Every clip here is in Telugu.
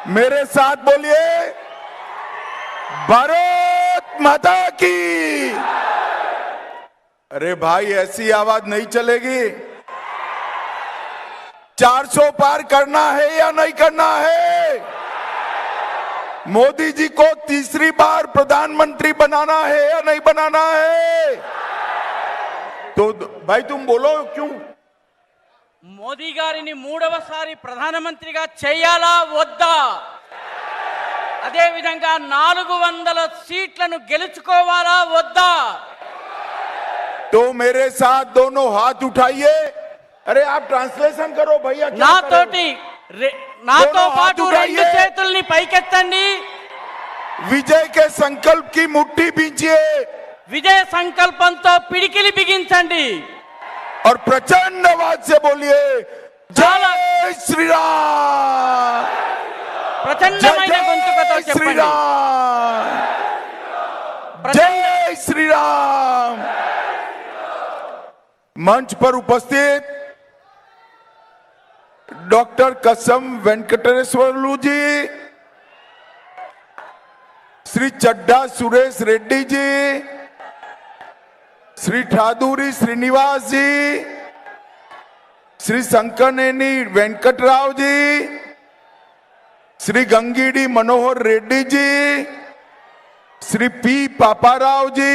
मेरे साथ बोलिए, भारत माता की। अरे भाई, ऐसी आवाज नहीं चलेगी। 400 पार करना है या नहीं करना है? मोदी जी को तीसरी बार प्रधानमंत्री बनाना है या नहीं बनाना है? तो भाई तुम बोलो क्यों? మోదీ గారిని మూడవసారి ప్రధానమంత్రిగా చేయాలా వద్దా? అదే విధంగా 400 సీట్లను గెలుచుకోవాలా వద్దా? तो मेरे साथ दोनों हाथ उठाइए। अरे आप ट्रांसलेशन करो भैया। నాతో పాటు రెండు చేతుల్ని పైకెత్తండి। विजय के संकल्प की मुट्ठी बींचिए। విజయ సంకల్పంతో పిడికిలి బిగించండి और प्रचंड आवाज से बोलिए, जय श्री राम। ప్రచండమైన గొంతుకతో చెప్పండి, जय श्री राम। मंच पर उपस्थित डॉक्टर कसम वेंकटेश्वरलू जी, श्री चड्डा सुरेश रेड्डी जी, श्री ठादूरी श्रीनिवास जी, श्री शंकरनेनी वेंकटराव जी, श्री गंगीडी मनोहर रेड्डी जी, श्री पी पापाराव जी,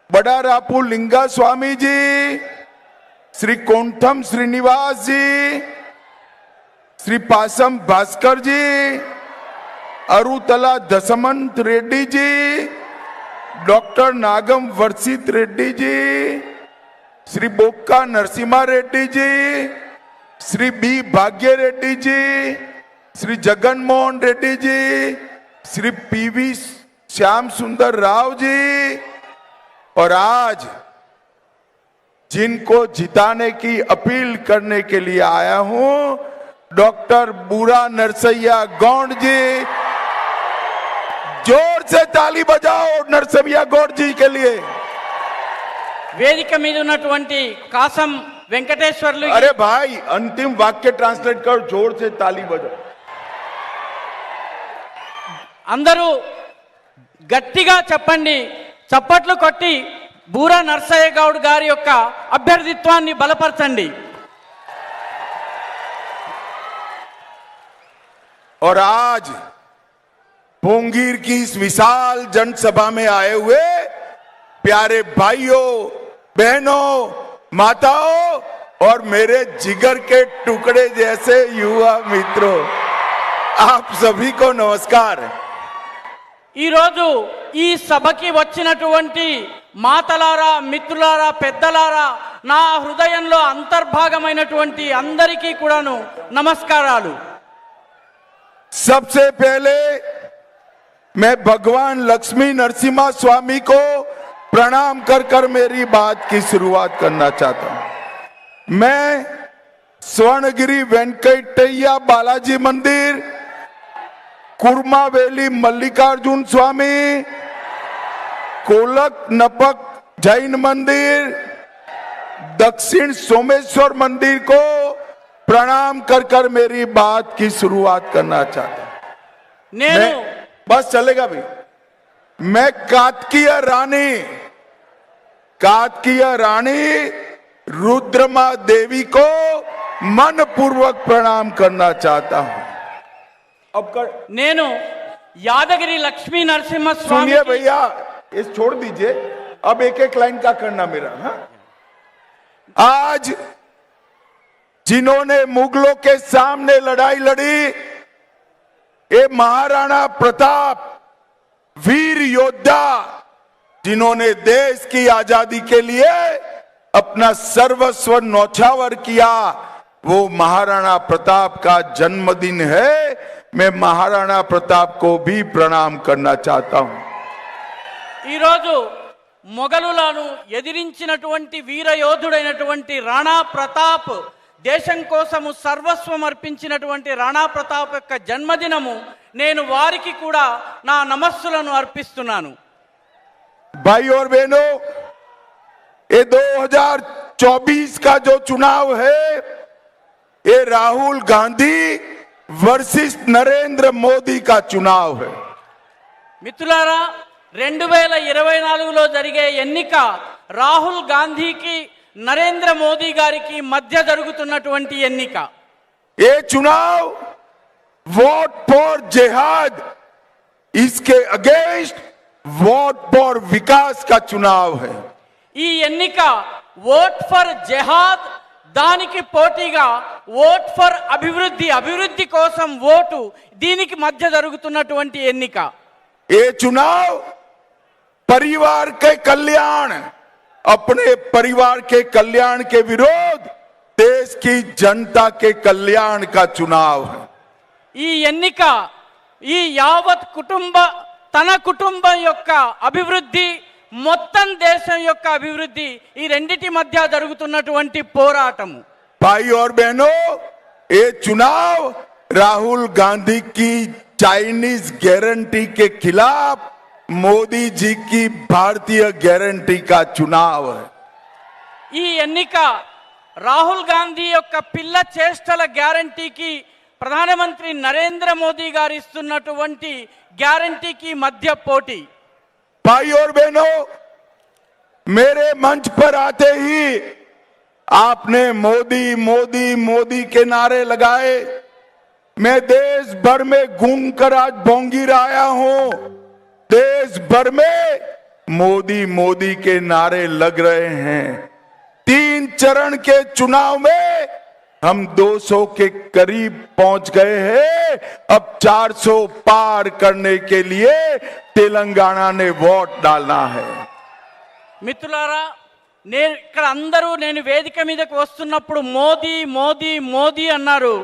बड़ारापू लिंगा स्वामी जी, श्री कोंठम श्रीनिवास जी, श्री पासम भास्कर जी, अरुतला दशमंत रेड्डी जी, डॉक्टर नागम वर्षित रेड्डी जी, श्री बोक्का नरसिम्हा रेड्डी जी, श्री बी भाग्य रेड्डी जी, श्री जगन मोहन रेड्डी जी, श्री पीवी श्याम सुंदर राव जी, और आज जिनको जिताने की अपील करने के लिए आया हूं, डॉक्टर बूरा नरसैया गौड़ जी। जोर से ताली बजाओ नरसिम्हा गौड़ जी के लिए। వేదిక మీద ఉన్నటువంటి కాసం వెంకటేశ్వర్లు। अरे भाई, अंतिम वाक्य ट्रांसलेट करो, जोर से ताली बजाओ। అందరూ గట్టిగా చెప్పండి, చప్పట్లు కొట్టి బూరా నరసయ్య గౌడ్ గారి యొక్క అభ్యర్థిత్వాన్ని బలపరచండి। और आज पोंगीर की इस विशाल जनसभा में आए हुए प्यारे भाइयों, बहनों, माताओं और मेरे जिगर के टुकड़े जैसे युवा मित्रों, आप सभी को नमस्कार। ఈ రోజు ఈ సభకి వచ్చినటువంటి మాతలారా, మిత్రులారా, పెద్దలారా, నా హృదయంలో అంతర్భాగమైనటువంటి అందరికీ కూడాను నమస్కారాలు। सबसे पहले मैं भगवान लक्ष्मी नरसिम्हा स्वामी को प्रणाम कर कर मेरी बात की शुरुआत करना चाहता हूं। मैं स्वर्णगिरी वेंकटैया बालाजी मंदिर, कुर्मावेली मल्लिकार्जुन स्वामी, कोलक नपक जैन मंदिर, दक्षिण सोमेश्वर मंदिर को प्रणाम कर कर मेरी बात की शुरुआत करना चाहता हूं। నేను बस चलेगा भाई। मैं कात्कीय रानी रुद्रमा देवी को मन पूर्वक प्रणाम करना चाहता हूं। अब నేను యాదగిరి లక్ష్మీ నరసింహ స్వామి। सुनिए भैया, इस छोड़ दीजिए, अब एक एक लाइन का करना मेरा। हाँ? आज जिन्होंने मुगलों के सामने लड़ाई लड़ी, ये महाराणा प्रताप वीर योद्धा, जिन्होंने देश की आजादी के लिए अपना सर्वस्व न्यौछावर किया, वो महाराणा प्रताप का जन्मदिन है। मैं महाराणा प्रताप को भी प्रणाम करना चाहता हूं। ఈ రోజు మొఘలులను ఎదిరించినటువంటి వీర యోధుడైనటువంటి రాణా ప్రతాప్, దేశం కోసము సర్వస్వం అర్పించినటువంటి రాణా ప్రతాప్ యొక్క జన్మదినము, నేను వారికి కూడా నా నమస్సులను అర్పిస్తున్నాను। भाई और बहनों, ये 2024 का जो चुनाव है, ये राहुल गांधी वर्सेस नरेंद्र मोदी का चुनाव है। మిత్రులారా 2024లో జరిగే ఎన్నిక రాహుల్ గాంధీకి నరేంద్ర మోదీ గారికి మధ్య జరుగుతున్నటువంటి ఎన్నిక। ये चुनाव वोट फॉर जिहाद, इसके अगेंस्ट वोट फॉर विकास का चुनाव है। ఈ ఎన్నిక ఓట్ ఫర్ జహాద్ దానికి పోటీగా ఓట్ ఫర్ అభివృద్ధి, అభివృద్ధి కోసం ఓటు, దీనికి మధ్య జరుగుతున్నటువంటి ఎన్నిక। ये चुनाव परिवार के कल्याण, अपने परिवार के कल्याण के विरोध देश की जनता के कल्याण का चुनाव है। ఈ ఎన్నిక ఈ యావత్ తన కుటుంబం యొక్క అభివృద్ధి, మొత్తం దేశం యొక్క అభివృద్ధి, ఈ రెండిటి మధ్య జరుగుతున్నటువంటి పోరాటము। भाई और बहनों, ये चुनाव राहुल गांधी की चाइनीज गारंटी के खिलाफ मोदी जी की भारतीय गारंटी का चुनाव है। ఈ ఎన్నిక రాహుల్ గాంధీ యొక్క పిల్ల చేష్టల గ్యారంటీకి ప్రధానమంత్రి నరేంద్ర మోదీ గారు ఇస్తున్నటువంటి గ్యారంటీకి మధ్య పోటీ। भाई और बहनों, मेरे मंच पर आते ही आपने मोदी मोदी मोदी के नारे लगाए। मैं देश भर में घूम कर आज बोंगीर आया हूं। देश भर में मोदी मोदी के नारे लग रहे हैं। 3 चरण के चुनाव में हम 200 के करीब पहुंच गए हैं। अब 400 पार करने के लिए तेलंगाना ने वोट डालना है। మిత్రులారా, ఇక్కడ అందరూ నేను వేదిక మీదకి వస్తున్నప్పుడు మోదీ మోదీ మోదీ అన్నారు।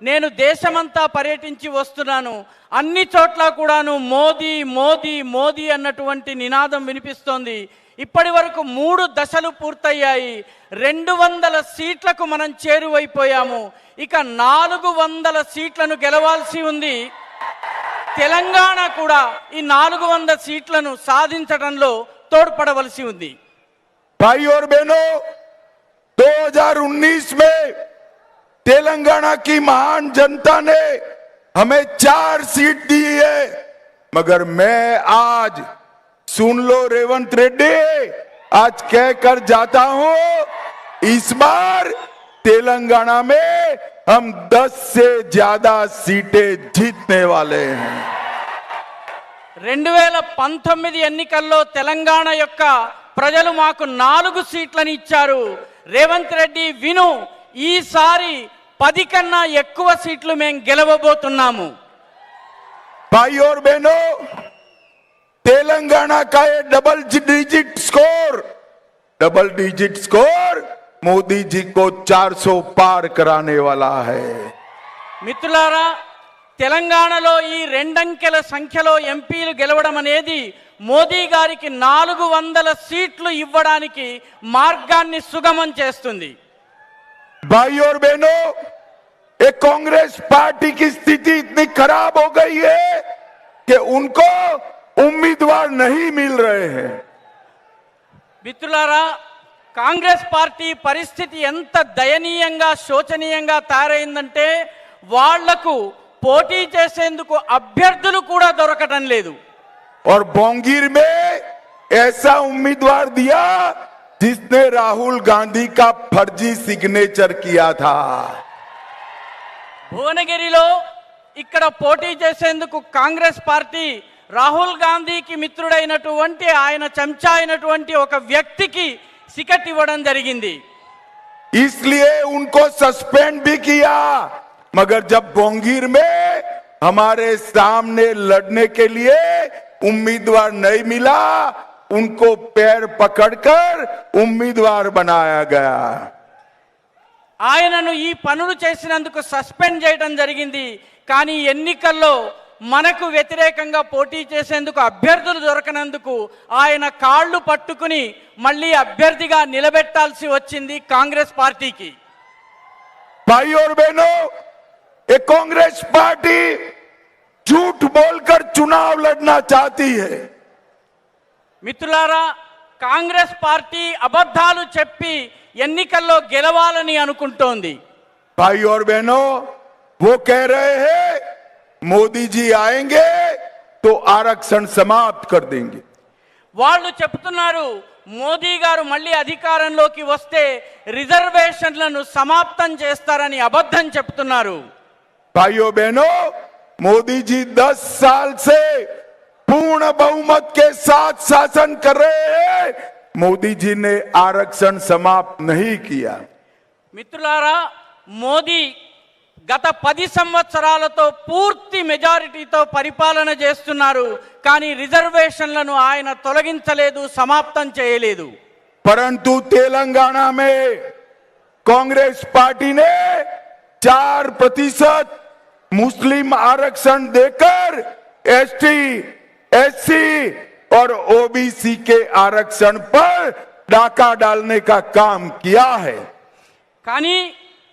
నేను దేశమంతా పర్యటించి వస్తున్నాను, అన్ని చోట్ల కూడాను మోదీ మోదీ మోదీ అన్నటువంటి నినాదం వినిపిస్తోంది। ఇప్పటి వరకు 3 దశలు పూర్తయ్యాయి। 200 సీట్లకు మనం చేరువైపోయాము। ఇక 400 సీట్లను గెలవాల్సి ఉంది। తెలంగాణ కూడా ఈ 400 సీట్లను సాధించడంలో తోడ్పడవలసి ఉంది। भाई और बहनों, 2019 में तेलंगाना की महान जनता ने हमें 4 सीट दी है, मगर मैं आज सुन लो रेवंत रेड्डी, आज कहकर जाता हूं, इस बार तेलंगाना में हम 10 से ज्यादा सीटें जीतने वाले हैं। 2019 ఎన్నికల్లో తెలంగాణ యొక్క ప్రజలు మాకు 4 సీట్లను ఇచ్చారు। రేవంత్ రెడ్డి విను, ఈసారి 10 కన్నా ఎక్కువ సీట్లు మేము గెలవబోతున్నాము। भाई और बहनों, तेलंगाना का ये double digit score Modi ji को 400 पार कराने वाला है। మిత్రులారా, తెలంగాణలో ఈ 2 అంకెల సంఖ్యలో ఎంపీలు గెలవడం అనేది మోదీ గారికి 400 సీట్లు ఇవ్వడానికి మార్గాన్ని సుగమం చేస్తుంది। भाई और बहनों, एक कांग्रेस पार्टी की स्थिति इतनी खराब हो गई है कि उनको उम्मीदवार नहीं मिल रहे हैं। మిత్రులారా, కాంగ్రెస్ పార్టీ పరిస్థితి ఎంత దయనీయంగా శోచనీయంగా తయారైందంటే వాళ్లకు పోటీ చేసేందుకు అభ్యర్థులు కూడా దొరకడం లేదు। और बोंगीर में ऐसा उम्मीदवार दिया जिसने राहुल गांधी का फर्जी सिग्नेचर किया था। భువనగిరిలో ఇక్కడ పోటీ చేసేందుకు కాంగ్రెస్ పార్టీ రాహుల్ గాంధీకి మిత్రుడైనటువంటి ఆయన చెంచా అయినటువంటి ఒక వ్యక్తికి టికెట్ ఇవ్వడం జరిగింది। इसलिए उनको सस्पेंड भी किया, मगर जब बोंगीर में हमारे सामने लड़ने के लिए उम्मीदवार नहीं मिला, उनको पैर पकड़कर उम्मीदवार बनाया गया। ఆయనను ఈ పనులు చేసినందుకు సస్పెండ్ చేయడం జరిగింది। కానీ ఎన్నికల్లో మనకు వ్యతిరేకంగా పోటీ చేసేందుకు అభ్యర్థులు దొరకనందుకు ఆయన కాళ్ళు పట్టుకుని మళ్ళీ అభ్యర్థిగా నిలబెట్టాల్సి వచ్చింది కాంగ్రెస్ పార్టీకి। भाई और बहनों, एक कांग्रेस पार्टी झूठ बोलकर चुनाव लड़ना चाहती है। మిత్రులారా, కాంగ్రెస్ పార్టీ అబద్ధాలు చెప్పి ఎన్నికల్లో గెలవాలని అనుకుంటోంది। भाई और बहनों, वो कह रहे हैं मोदी जी आएंगे तो आरक्षण समाप्त कर देंगे। వాళ్ళు చెప్తున్నారు మోదీ గారు మళ్ళీ అధికారంలోకి వస్తే రిజర్వేషన్లను సమాప్తం చేస్తారని అబద్ధం చెప్తున్నారు। भाइयों बहनों, मोदी जी 10 साल से पूर्ण बहुमत के साथ शासन कर रहे हैं। मोदी जी ने आरक्षण समाप्त नहीं किया। మిత్రులారా, మోదీ గత 10 సంవత్సరాలతో పూర్తి మెజారిటీతో పరిపాలన చేస్తున్నారు, కానీ రిజర్వేషన్లను ఆయన తొలగించలేదు, సమాప్తం చేయలేదు। परंतु तेलंगाना में कांग्रेस पार्टी ने 4% मुस्लिम आरक्षण देकर एसटी, एससी और ओबीसी के आरक्षण पर डाका डालने का काम किया है। కానీ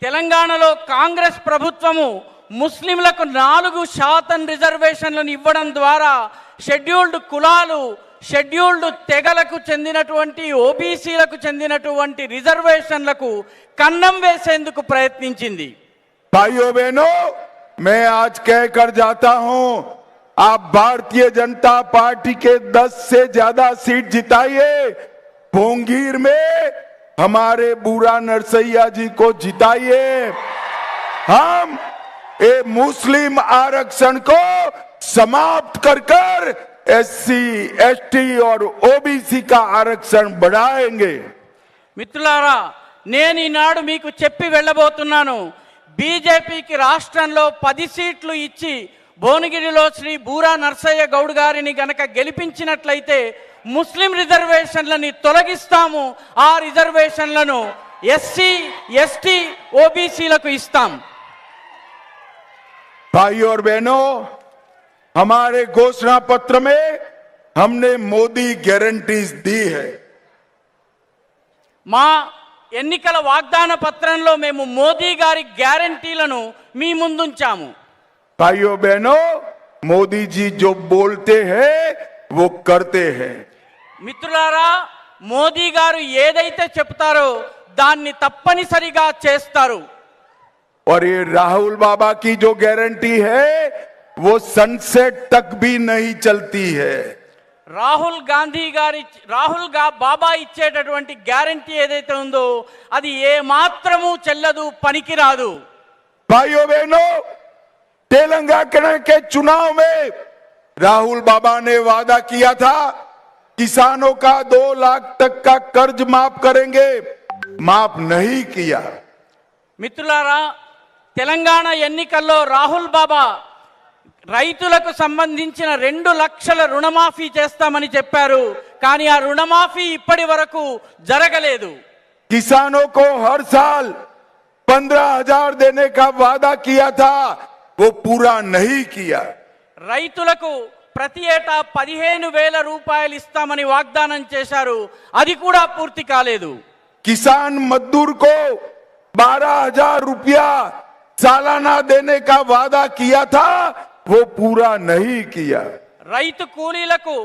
తెలంగాణలో కాంగ్రెస్ ప్రభుత్వము ముస్లింలకు 4% రిజర్వేషన్లను ఇవ్వడం ద్వారా షెడ్యూల్డ్ కులాలు, షెడ్యూల్డ్ తెగలకు చెందినటువంటి ఓబీసీలకు చెందినటువంటి రిజర్వేషన్లకు కన్నం వేసేందుకు ప్రయత్నించింది। भाइयों बहनों, मैं आज कहकर जाता हूं, आप भारतीय जनता पार्टी के 10 से ज्यादा सीट जिताइए। भोंगीर में हमारे बूरा नरसैया जी को जिताइए। हम ये मुस्लिम आरक्षण को समाप्त कर एससी, एसटी और ओबीसी का आरक्षण बढ़ाएंगे। మిత్రులారా, నేను ఈనాడు మీకు చెప్పి వెళ్ళబోతున్నాను, బీజేపీకి రాష్ట్రంలో 10 సీట్లు ఇచ్చి భువనగిరిలో శ్రీ బూరా నర్సయ్య గౌడ్ గారిని గనక గెలిపించినట్లయితే ముస్లిం రిజర్వేషన్లని తొలగిస్తాము, ఆ రిజర్వేషన్లను ఎస్సీ, ఎస్టీ, ఓబీసీలకు ఇస్తాం। भाइयों और बहनों, हमारे घोषणा पत्र में हमने मोदी गारंटीज दी है। మా ఎన్నికల వాగ్దాన పత్రంలో మేము మోదీ గారి గ్యారంటీలను మీ ముందుంచాము। भाइयों बहनों, मोदी जी जो बोलते हैं वो करते हैं। మిత్రులారా, మోదీ గారు ఏదైతే చెప్తారో దాన్ని తప్పనిసరిగా చేస్తారు। और ये राहुल बाबा की जो गारंटी है वो सनसेट तक भी नहीं चलती है। రాహుల్ బాబా ఇచ్చేటటువంటి గ్యారంటీ ఏదైతే ఉందో అది ఏ మాత్రము చెల్లదు, పనికిరాదు। भाइयों बहनों, तेलंगाना के चुनाव में राहुल बाबा ने वादा किया था किसानों का 2 लाख तक का कर्ज माफ करेंगे, माफ नहीं किया। మిత్రులారా, తెలంగాణ ఎన్నికల్లో రాహుల్ బాబా రైతులకు సంబంధించిన 2 లక్షల రుణమాఫీ చేస్తామని చెప్పారు, కానీ ఆ రుణమాఫీ ఇప్పటి వరకు జరగలేదు। किसानों को हर साल 15,000 देने का वादा किया था, वो पूरा नहीं किया। రైతులకు ప్రతి ఏటా 15,000 రూపాయలు ఇస్తామని వాగ్దానం చేశారు, అది కూడా పూర్తి కాలేదు। किसान मजदूर को 12,000 रुपया सालाना देने का वादा किया था, वो पूरा नहीं किया। రైతు కూలీలకు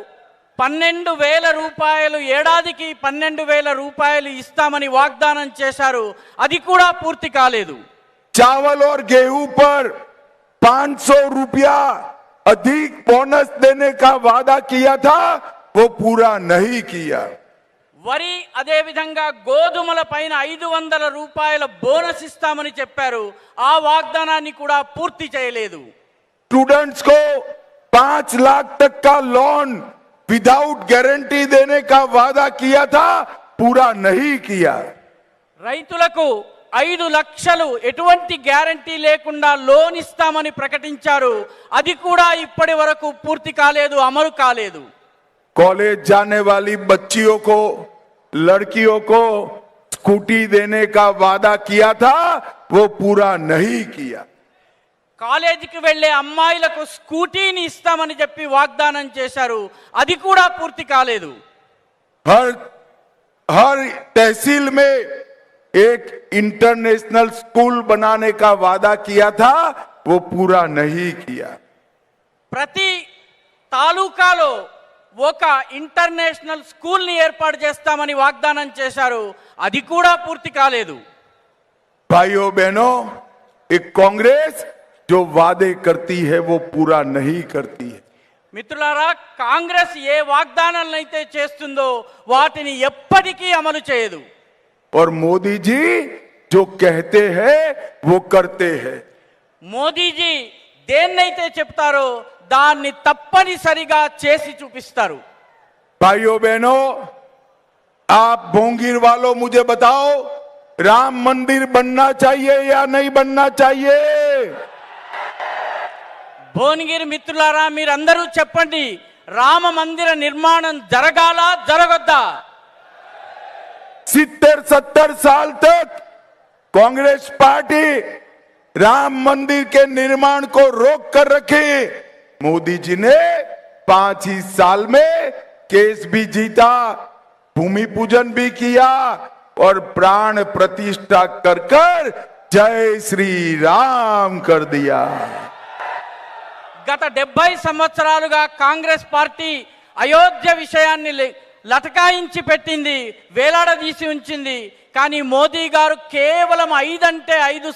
12,000 రూపాయలు, ఏడాదికి 12,000 రూపాయలు ఇస్తామని వాగ్దానం చేశారు, అది కూడా పూర్తి కాలేదు। चावल और गेहूं पर 500 रुपया अधिक बोनस देने का वादा किया था, वो पूरा नहीं किया। వరి అదే విధంగా గోధుమల పైన 500 రూపాయల బోనస్ ఇస్తామని చెప్పారు, ఆ వాగ్దానాన్ని కూడా పూర్తి చేయలేదు। स्टूडेंट्स को 5 लाख तक का लोन विदाउट गारंटी देने का वादा किया था, पूरा नहीं किया। రైతులకు 5 లక్షలు ఎటువంటి గ్యారంటీ లేకుండా లోన్ ఇస్తామని ప్రకటించారు, అది కూడా ఇప్పటి వరకు పూర్తి కాలేదు, అమలు కాలేదు। कॉलेज जाने वाली बच्चियों को, लड़कियों को स्कूटी देने का वादा किया था, वो पूरा नहीं किया। కాలేజీకి వెళ్లే అమ్మాయిలకు స్కూటీని ఇస్తామని చెప్పి వాగ్దానం చేశారు, అది కూడా పూర్తి కాలేదు। हर तहसील में एक इंटरनेशनल स्कूल बनाने का वादा किया था, वो पूरा नहीं किया। ప్రతి తాలూకాలో ఒక ఇంటర్నేషనల్ స్కూల్ ని ఏర్పాటు చేస్తామని వాగ్దానం చేశారు, అది కూడా పూర్తి కాలేదు। भाइयों बहनों, एक कांग्रेस जो वादे करती है वो पूरा नहीं करती है। మిత్రులారా, కాంగ్రెస్ ఏ వాగ్దానాలనైతే చేస్తుందో వాటిని ఎప్పటికీ అమలు చేయదు. और मोदी जी जो कहते हैं वो करते हैं। మోదీజీ దేన్నైతే చెప్తారో దాన్ని తప్పనిసరిగా చేసి చూపిస్తారు. भाइयों बहनों, आप भोंगीर वालों मुझे बताओ, राम मंदिर बनना चाहिए या नहीं बनना चाहिए? భువనగిరి మిత్రులారా, మీరందరూ చెప్పండి, రామ మందిర నిర్మాణం జరగాలా జరగొద్దా? 70-70 साल तक कांग्रेस पार्टी राम मंदिर के निर्माण को रोक कर रखी। मोदी जी ने 5 ही साल में केस भी जीता, भूमि पूजन भी किया और प्राण प्रतिष्ठा कर कर जय श्री राम कर दिया। గత 70 సంవత్సరాలుగా కాంగ్రెస్ పార్టీ అయోధ్య విషయాన్ని లటకాయించి పెట్టింది, వేలాడదీసి ఉంచింది. కానీ మోదీ గారు కేవలం 5 అంటే 5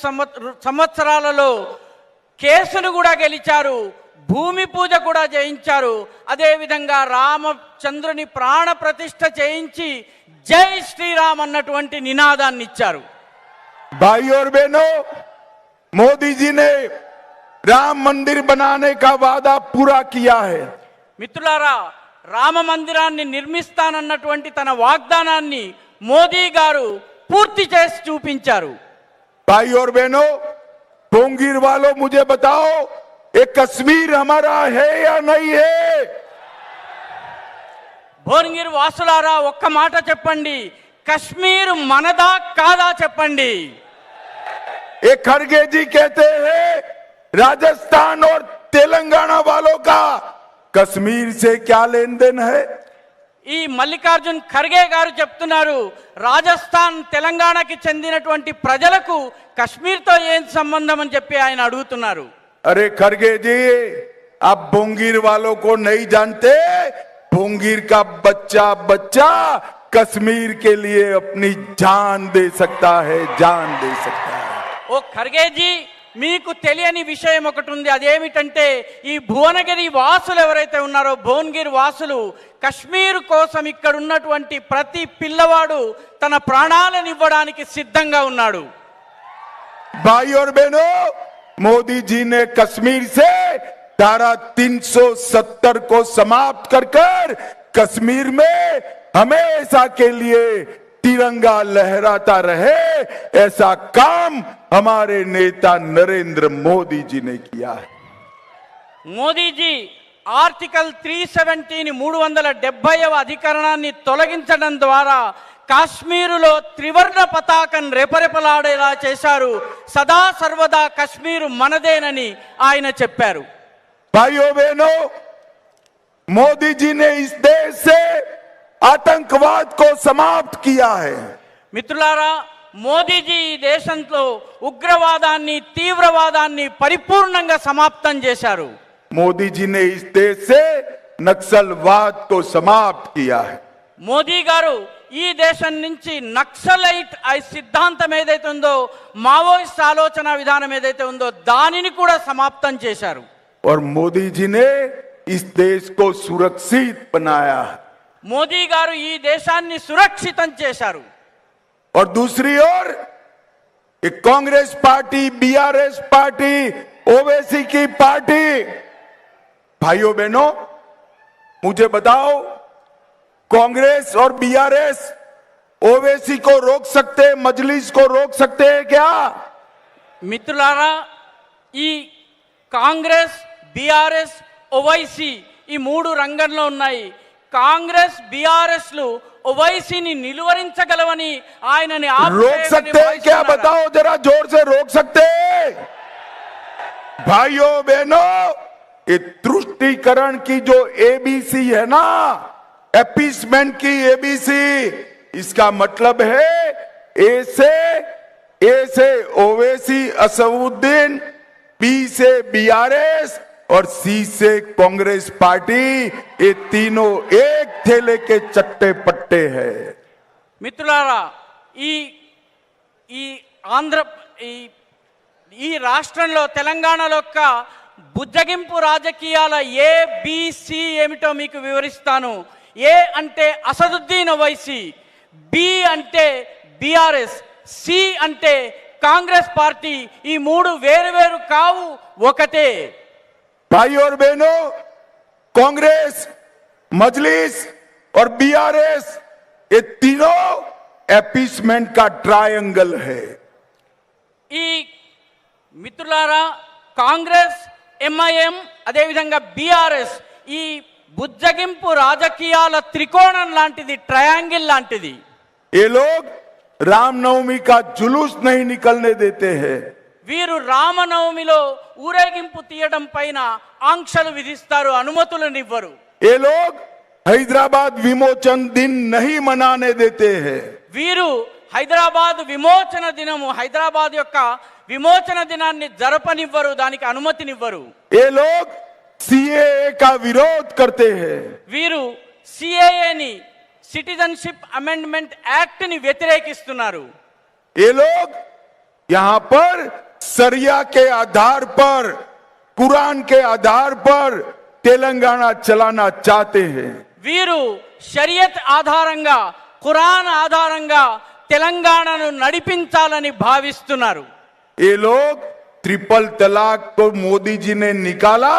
సంవత్సరాలలో కేసులు కూడా గెలిచారు, భూమి పూజ కూడా చేయించారు. అదేవిధంగా రామచంద్రుని ప్రాణ ప్రతిష్ఠ చేయించి జై శ్రీరామ్ అన్నటువంటి నినాదాన్ని ఇచ్చారు. भाई और बहनों, मोदी जी ने राम मंदिर बनाने का वादा पूरा किया है। మిత్రులారా, రామ మందిరాన్ని నిర్మిస్తానన్నటువంటి తన వాగ్దానాన్ని మోదీ గారు పూర్తి చేసి చూపించారు. भाई और बहनों, भोंगीर वालों मुझे बताओ, ये कश्मीर हमारा है या नहीं है? భువనగిరి వాసులారా, ఒక్క మాట చెప్పండి, కశ్మీర్ మనదా కాదా చెప్పండి. ये खड़गे जी कहते हैं राजस्थान और तेलंगाना वालों का कश्मीर से क्या लेन देन है? ఈ మల్లికార్జున్ ఖర్గే గారు చెప్తున్నారు, రాజస్థాన్ తెలంగాణకి చెందినటువంటి ప్రజలకు కశ్మీర్తో ఏం సంబంధం అని చెప్పి ఆయన అడుగుతున్నారు. अरे खड़गे जी, आप भोंगीर वालों को नहीं जानते। भोंगीर का बच्चा बच्चा कश्मीर के लिए अपनी जान दे सकता है, जान दे सकता है। ఓ ఖర్గేజీ, మీకు తెలియని విషయం ఒకటి ఉంది. అదేమిటంటే, ఈ భువనగిరి వాసులు ఎవరైతే ఉన్నారో, భువనగిరి వాసులు కశ్మీర్ కోసం ఇక్కడ ఉన్నటువంటి ప్రతి పిల్లవాడు తన ప్రాణాలను ఇవ్వడానికి సిద్ధంగా ఉన్నాడు. भाई और बहनों, मोदी जी ने कश्मीर से धारा 370 को समाप्त कर कर कश्मीर में हमेशा के लिए तिरंगा लहराता रहे, ऐसा काम हमारे नेता नरेंद्र मोदी जी ने किया है। మోదీజీ ఆర్టికల్ 370ని 370వ అధికరణాన్ని తొలగించడం ద్వారా కాశ్మీరులో త్రివర్ణ పతాకం రెపరెపలాడేలా చేశారు. సదా సర్వదా కశ్మీరు మనదేనని ఆయన చెప్పారు. भाइयों बहनों, मोदी जी ने इस देश से आतंकवाद को समाप्त किया है। మిత్రులారా, మోదీజీ ఈ దేశంలో ఉగ్రవాదాన్ని, తీవ్రవాదాన్ని పరిపూర్ణంగా సమాప్తం చేశారు. मोदी जी ने इस देश से नक्सलवाद को समाप्त किया है। మోదీ గారు ఈ దేశం నుంచి నక్సలైట్ సిద్ధాంతం ఏదైతే ఉందో, మావోయిస్ట్ ఆలోచన విధానం ఏదైతే ఉందో దానిని కూడా సమాప్తం చేశారు. और मोदी जी ने इस देश को सुरक्षित बनाया है। మోదీ గారు ఈ దేశాన్ని సురక్షితం చేశారు. और दूसरी ओर एक Congress party, BRS party, Owaisi की पार्टी, भाइयों बहनों मुझे बताओ, कांग्रेस और बीआरएस ओवैसी को रोक सकते, मजलिस को रोक सकते हैं क्या? మిత్రులారా, ఈ కాంగ్రెస్, బీఆర్ఎస్, ఓవైసీ ఈ 3 రంగంలో ఉన్నాయి. కాంగ్రెస్, బీఆర్ఎస్లు ఓవైసీని నిలువరించగలవని ఆయనని रोक सकते हैं क्या? बताओ जरा जोर से, रोक सकते हैं? भाइयों बहनों, ये तुष्टीकरण की जो एबीसी है ना, एपीसमेंट की एबीसी, इसका मतलब है ए से ओवैसी असदुद्दीन, बी से बीआरएस और सी से कांग्रेस पार्टी, ये तीनों एक थैले के चट्टे पट्टे हैं। మిత్రులారా, ఈ ఆంధ్ర ఈ ఈ రాష్ట్రంలో తెలంగాణలో యొక్క బుజ్జగింపు రాజకీయాల ఏ బిసి ఏమిటో మీకు వివరిస్తాను. ఏ అంటే అసదుద్దీన్ ఓవైసీ, బి అంటే బిఆర్ఎస్, సి అంటే కాంగ్రెస్ పార్టీ. ఈ మూడు వేరు వేరు కావు, ఒకటే. भाई और बहनों, कांग्रेस, मजलिस और बीआरएस, ये तीनों एपीसमेंट का ट्रायंगल है. ఈ మిత్రులారా, కాంగ్రెస్, ఎంఐఎం, అదేవిధంగా బీఆర్ఎస్ ఈ బుజ్జగింపు రాజకీయాల త్రికోణం లాంటిది, ట్రయాంగిల్ లాంటిది. ये लोग रामनवमी का जुलूस नहीं निकलने देते हैं. వీరు రామనవమిలో ఊరేగింపు తీయడం పైన ఆంక్షలు విధిస్తారు, అనుమతులనివ్వరు. ये लोग हैदराबाद विमोचन दिन नहीं मनाने देते हैं. వీరు హైదరాబాద్ విమోచన దినము, హైదరాబాద్ యొక్క విమోచన దినాన్ని జరపనివ్వరు, దానికి అనుమతినివ్వరు. ये लोग सीएए का विरोध करते हैं. వీరు సిఏఏని, సిటిజన్షిప్ అమెండ్మెంట్ యాక్ట్ ని వ్యతిరేకిస్తున్నారు. ये लोग यहां पर सरिया के आधार पर, कुरान के आधार पर तेलंगाना चलाना चाहते हैं. వీరు షరియత్ ఆధారంగా, ఖురాన్ ఆధారంగా తెలంగాణను నడిపించాలని భావిస్తున్నారు. ये लोग ट्रिपल तलाक को मोदी जी ने निकाला,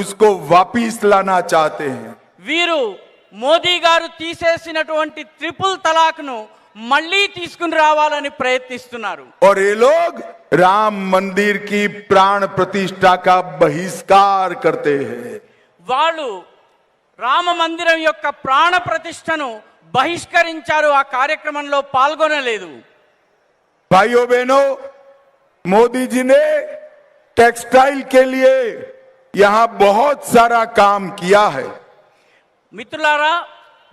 उसको वापिस लाना चाहते हैं. వీరు మోదీ గారు తీసేసినటువంటి ట్రిపుల్ తలాక్ ను మళ్ళీ తీసుకుని రావాలని ప్రయత్నిస్తున్నారు. और ये लोग राम मंदिर की प्राण प्रतिष्ठा का बहिष्कार करते हैं. వాళ్ళు రామ మందిరం యొక్క ప్రాణ ప్రతిష్టను బహిష్కరించారు, ఆ కార్యక్రమంలో పాల్గొనలేదు. भाइयों बहनों, मोदी जी ने टेक्सटाइल के लिए यहां बहुत सारा काम किया है. మిత్రులారా,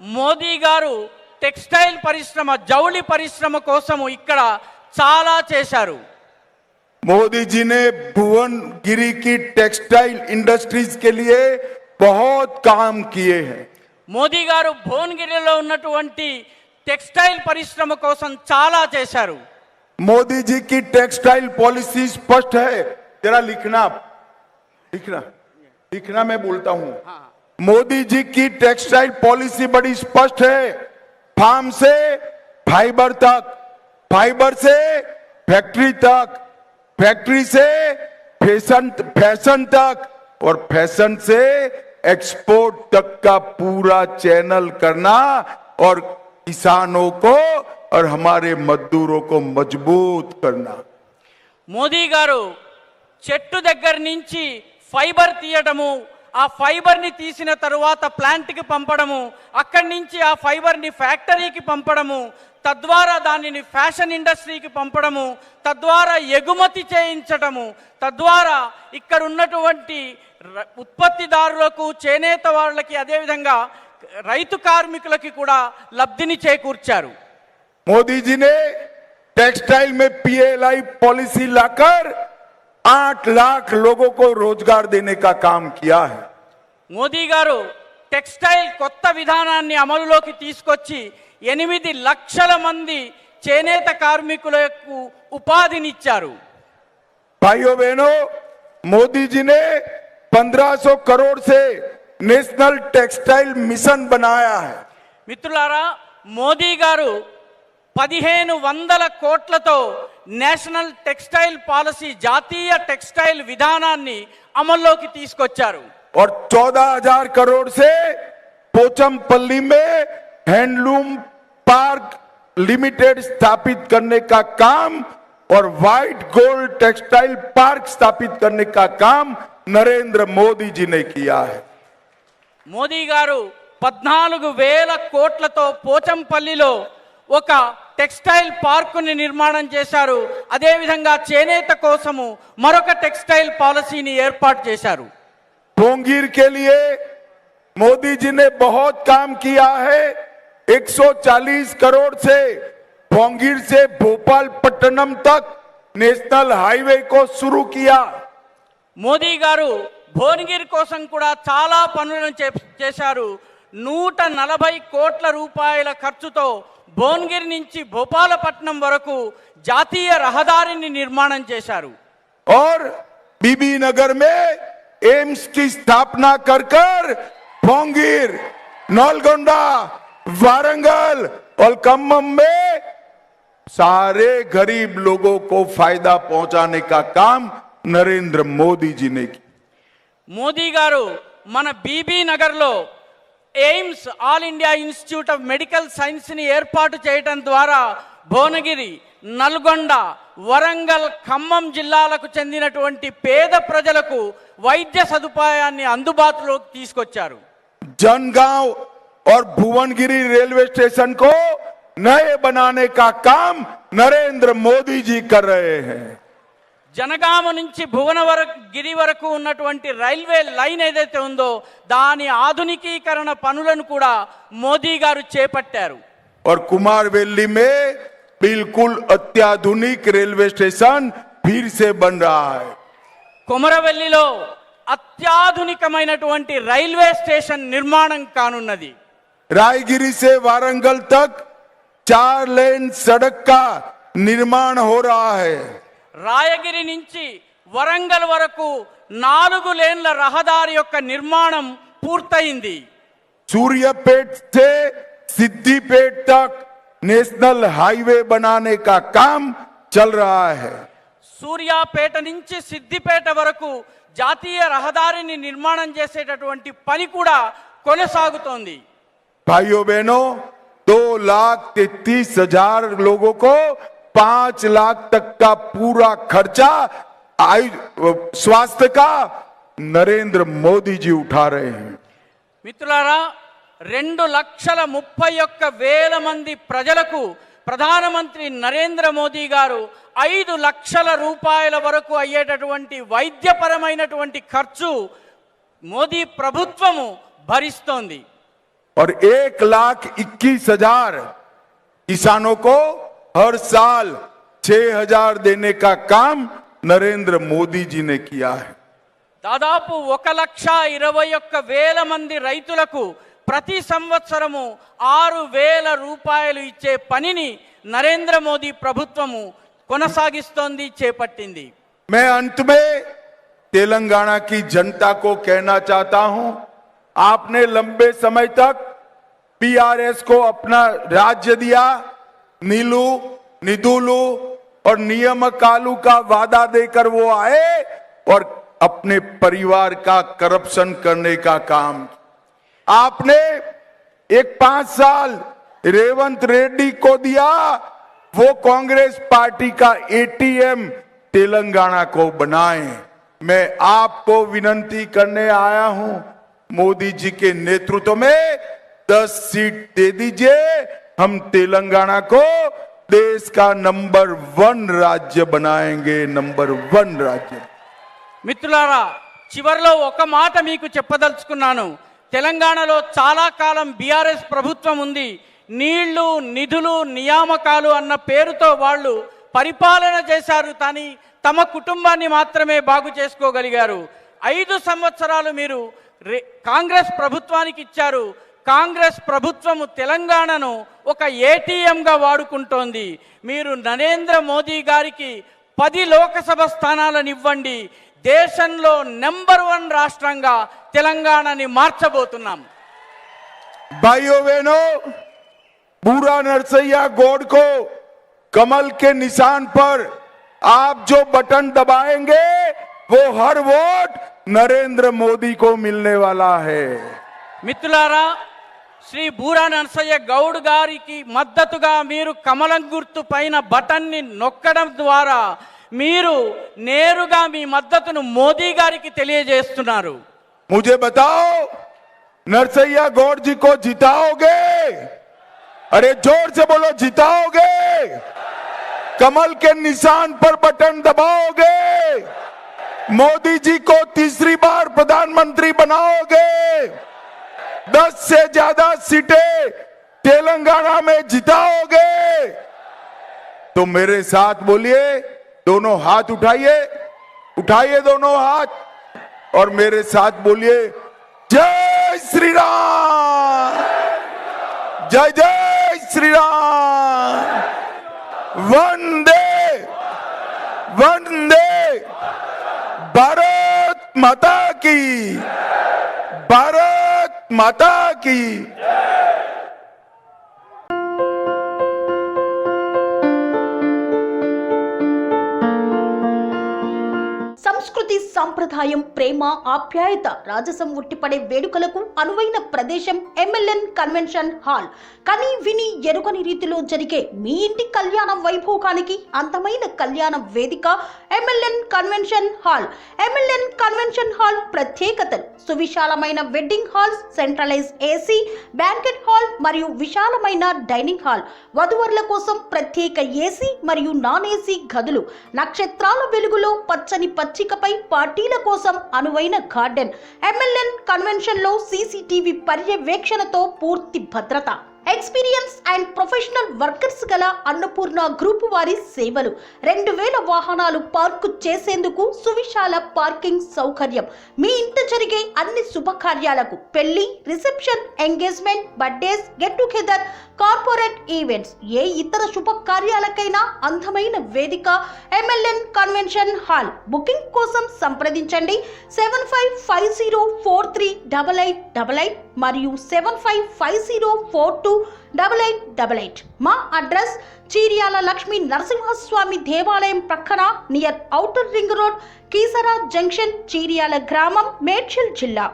మోదీ గారు టెక్స్టైల్ పరిశ్రమ, జౌళి పరిశ్రమ కోసము ఇక్కడ చాలా చేశారు. मोदी जी ने भुवनगिरी की टेक्सटाइल इंडस्ट्रीज के लिए बहुत काम किए हैं. మోదీ గారు భువనగిరిలో ఉన్నటువంటి టెక్స్టైల్ పరిశ్రమ కోసం చాలా చేశారు. मोदी जी की टेक्सटाइल पॉलिसी स्पष्ट है. जरा लिखना लिखना लिखना, मैं बोलता हूं. मोदी जी की टेक्सटाइल पॉलिसी बड़ी स्पष्ट है. फार्म से फाइबर तक, फाइबर से फैक्ट्री तक, फैक्ट्री से फैशन तक, और फैशन से एक्सपोर्ट तक का पूरा चैनल करना, और किसानों को और हमारे मजदूरों को मजबूत करना. మోదీ గారు చెట్టు దగ్గర నుంచి ఫైబర్ తీయడము, ఆ ఫైబర్ ని తీసిన తరువాత ప్లాంట్ కి పంపడము, అక్కడి నుంచి ఆ ఫైబర్ ని ఫ్యాక్టరీకి పంపడము, తద్వారా దానిని ఫ్యాషన్ ఇండస్ట్రీకి పంపడము, తద్వారా ఎగుమతి చేయించడము, తద్వారా ఇక్కడ ఉన్నటువంటి ఉత్పత్తిదారులకు, చేనేత వాళ్ళకి, అదేవిధంగా రైతు కార్మికులకి కూడా లబ్ధిని చేకూర్చారు. मोदी जी ने टेक्सटाइल में पीएलआई पॉलिसी लाकर 8 लाख लोगों को रोजगार देने का काम किया है. మోదీ గారు టెక్స్టైల్ కొత్త విధానాన్ని అమలులోకి తీసుకొచ్చి 8 లక్షల మంది చేనేత కార్మికులకు ఉపాధినిచ్చారు. भाइयों बहनों, मोदी जी ने 1500 करोड़ से नेशनल टेक्सटाइल मिशन बनाया है. మిత్రులారా, మోదీ గారు 1500 కోట్లతో నేషనల్ టెక్స్టైల్ పాలసీ, జాతీయ టెక్స్టైల్ విధానాన్ని అమల్లోకి తీసుకొచ్చారు. और 14,000 करोड़ से पोचमपल्ली में हैंडलूम पार्क लिमिटेड स्थापित करने का काम और व्हाइट गोल्ड टेक्सटाइल पार्क स्थापित करने का काम नरेंद्र मोदी जी ने किया है. మోదీ గారు 14,000 కోట్లతో పోచంపల్లిలో ఒక టెక్స్టైల్ పార్కుని నిర్మాణం చేశారు. అదేవిధంగా చేనేత కోసము మరొక టెక్స్టైల్ పాలసీని ఏర్పాటు చేశారు. भोंगीर के लिए मोदी जी ने बहुत काम किया है. 140 करोड़ से भोंगीर से भोपाल पट्टनम तक नेशनल हाईवे को शुरू किया. మోదీ గారు భువనగిరి కోసం కూడా చాలా పనులను చేశారు. 140 కోట్ల రూపాయల ఖర్చుతో భువనగిరి నుంచి భోపాలపట్నం వరకు జాతీయ రహదారిని నిర్మాణం చేశారు. और बीबी नगर में एम्स की स्थापना कर पोंगीर, नलगोंडा, वारंगल और खम्मम में सारे गरीब लोगों को फायदा पहुंचाने का काम नरेंद्र मोदी जी ने किया। మోదీ గారు మన బీబీ నగర్లో AIIMS All India Institute of Medical సైన్స్ని ఏర్పాటు చేయడం ద్వారా భువనగిరి, నల్గొండ, వరంగల్, ఖమ్మం జిల్లాలకు చెందినటువంటి పేద ప్రజలకు వైద్య సదుపాయాన్ని అందుబాటులోకి తీసుకొచ్చారు. जनगांव और भुवनगिरी रेलवे स्टेशन को नए बनाने का काम नरेंद्र मोदी जी कर रहे हैं. జనగామ నుంచి భువనగిరి వరకు ఉన్నటువంటి రైల్వే లైన్ ఏదైతే ఉందో దాని ఆధునికీకరణ పనులను కూడా మోదీ గారు చేపట్టారు. और कुमारवेली में बिल्कुल अत्याधुनिक रेलवे स्टेशन फिर से बन रहा है. కొమరవెల్లిలో అత్యాధునికమైనటువంటి రైల్వే స్టేషన్ నిర్మాణం కానున్నది. रायगिरी से वारंगल तक 4 लेन सड़क का निर्माण हो रहा है. రాయగిరి నుంచి వరంగల్ వరకు 4 లేన్ల రహదారి యొక్క నిర్మాణం పూర్తయింది. सूर्यपेट से सिद्धिपेट तक नेशनल हाईवे बनाने का काम चल रहा है. సూర్యాపేట నుంచి సిద్దిపేట వరకు జాతీయ రహదారిని నిర్మాణం చేసేటటువంటి పని కూడా కొనసాగుతోంది. भाइयों बहनों, 2,33,000 लोगों को 5 लाख तक का पूरा खर्चा स्वास्थ्य का नरेंद्र मोदी जी उठा रहे हैं. మిత్రులారా, 2,31,000 మంది ప్రజలకు ప్రధానమంత్రి నరేంద్ర మోదీ గారు 5 లక్షల రూపాయల వరకు అయ్యేటటువంటి వైద్యపరమైనటువంటి ఖర్చు మోదీ ప్రభుత్వము భరిస్తోంది. और 1,21,000 किसानों को हर साल 6,000 देने का काम नरेंद्र मोदी जी ने किया है. దాదాపు 1,21,000 మంది రైతులకు ప్రతి సంవత్సరము 6,000 రూపాయలు ఇచ్చే పనిని నరేంద్ర మోదీ ప్రభుత్వము కొనసాగిస్తోంది, చేపట్టింది. मैं अंत में तेलंगाना की जनता को कहना चाहता हूं, आपने लंबे समय तक पीआरएस को अपना राज्य दिया, नीलू, निदुलू और नियमकालू का वादा देकर वो आए और अपने परिवार का करप्शन करने का काम. आपने 5 साल रेवंत रेड्डी को दिया, वो कांग्रेस पार्टी का एटीएम तेलंगाना को बनाए. मैं आपको विनती करने आया हूं, मोदी जी के नेतृत्व में 10 सीट दे दीजिए. हम तेलंगाना को देश का नंबर 1 राज्य बनाएंगे. नंबर 1 राज्य. మిత్రులారా, చివరిలో ఒక మాట మీకు చెప్పదలుచుకున్నాను. తెలంగాణలో చాలా కాలం బీఆర్ఎస్ ప్రభుత్వం ఉంది. నీళ్లు, నిధులు, నియామకాలు అన్న పేరుతో వాళ్ళు పరిపాలన చేశారు, కానీ తమ కుటుంబాన్ని మాత్రమే బాగు చేసుకోగలిగారు. 5 సంవత్సరాలు మీరు కాంగ్రెస్ ప్రభుత్వానికి ఇచ్చారు. కాంగ్రెస్ ప్రభుత్వము తెలంగాణను ఒక ఏటీఎంగా వాడుకుంటోంది. మీరు నరేంద్ర మోదీ గారికి 10 లోకసభ స్థానాలను ఇవ్వండి. దేశంలో నెంబర్ 1 రాష్ట్రంగా తెలంగాణని మార్చబోతున్నాం. भाइयों बहनों, बूढ़ा नरसैया गौड़ को कमल के निशान पर आप जो बटन दबाएंगे वो हर वोट नरेंद्र मोदी को मिलने वाला है. మిత్రులారా, శ్రీ బూరా నరసయ్య గౌడ్ గారికి మద్దతుగా మీరు కమలం గుర్తు పైన బటన్ని నొక్కడం ద్వారా మీరు నేరుగా మీ మద్దతును మోదీ గారికి తెలియజేస్తున్నారు. मुझे बताओ, नरसैया गौड़ जी को जिताओगे? अरे जोर से बोलो, जिताओगे? कमल के निशान पर बटन दबाओगे? मोदी जी को तीसरी बार प्रधानमंत्री बनाओगे? 10 से ज्यादा सीटें तेलंगाना में जिताओगे? तो मेरे साथ बोलिए, दोनों हाथ उठाइए, उठाइए दोनों हाथ और मेरे साथ बोलिए, जय श्री राम, जय जय श्री राम, वंदे वंदे माता की, भारत माता की। సంస్కృతి సంప్రదాయం ప్రేమ ఆప్యాయత రాజసం ఉట్టిపడే వేడుకలకు అనువైన ప్రదేశం ఎంఎల్ఎన్ కన్వెన్షన్ హాల్. కని విని ఎరుగని రీతిలో జరిగే మీ ఇంటి కళ్యాణ వైభోగానికి అందమైన కళ్యాణ వేదిక MLN convention hall. MLN convention hall ప్రత్యేకతలు: సువిశాలమైన wedding halls, centralise AC banquet hall మరియు విశాలమైన డైనింగ్ హాల్, వధువరుల కోసం ప్రత్యేక ఏసీ మరియు నాన్ ఏసీ గదులు, నక్షత్రాల వెలుగులో పచ్చని పచ్చికపై పార్టీల కోసం అనువైన గార్డెన్. ఎంఎల్ఎన్ కన్వెన్షన్ లో సీసీటీవీ పర్యవేక్షణతో పూర్తి భద్రత. ఎక్స్పీరియన్స్ అండ్ ప్రొఫెషనల్ వర్కర్స్ గల అన్నపూర్ణ గ్రూప్ వారి సేవలు. 2000 వాహనాలు పార్కు చేసేందుకు సువిశాల పార్కింగ్ సౌకర్యం. మీ ఇంట జరిగే అన్ని శుభకార్యాలకు, పెళ్లి, reception, engagement, birthdays, get together, corporate events, ఏ ఇతర శుభకార్యాలకైనా అందమైన వేదిక ఎంఎల్ఎన్ కన్వెన్షన్ హాల్. బుకింగ్ కోసం సంప్రదించండి 7550438888 మరియు 7550428888. మా అడ్రస్ చీర్యాల లక్ష్మీ నరసింహస్వామి దేవాలయం ప్రక్కన, near outer ring road, Keesara junction, Cheeryal గ్రామం, మేడ్చల్ జిల్లా.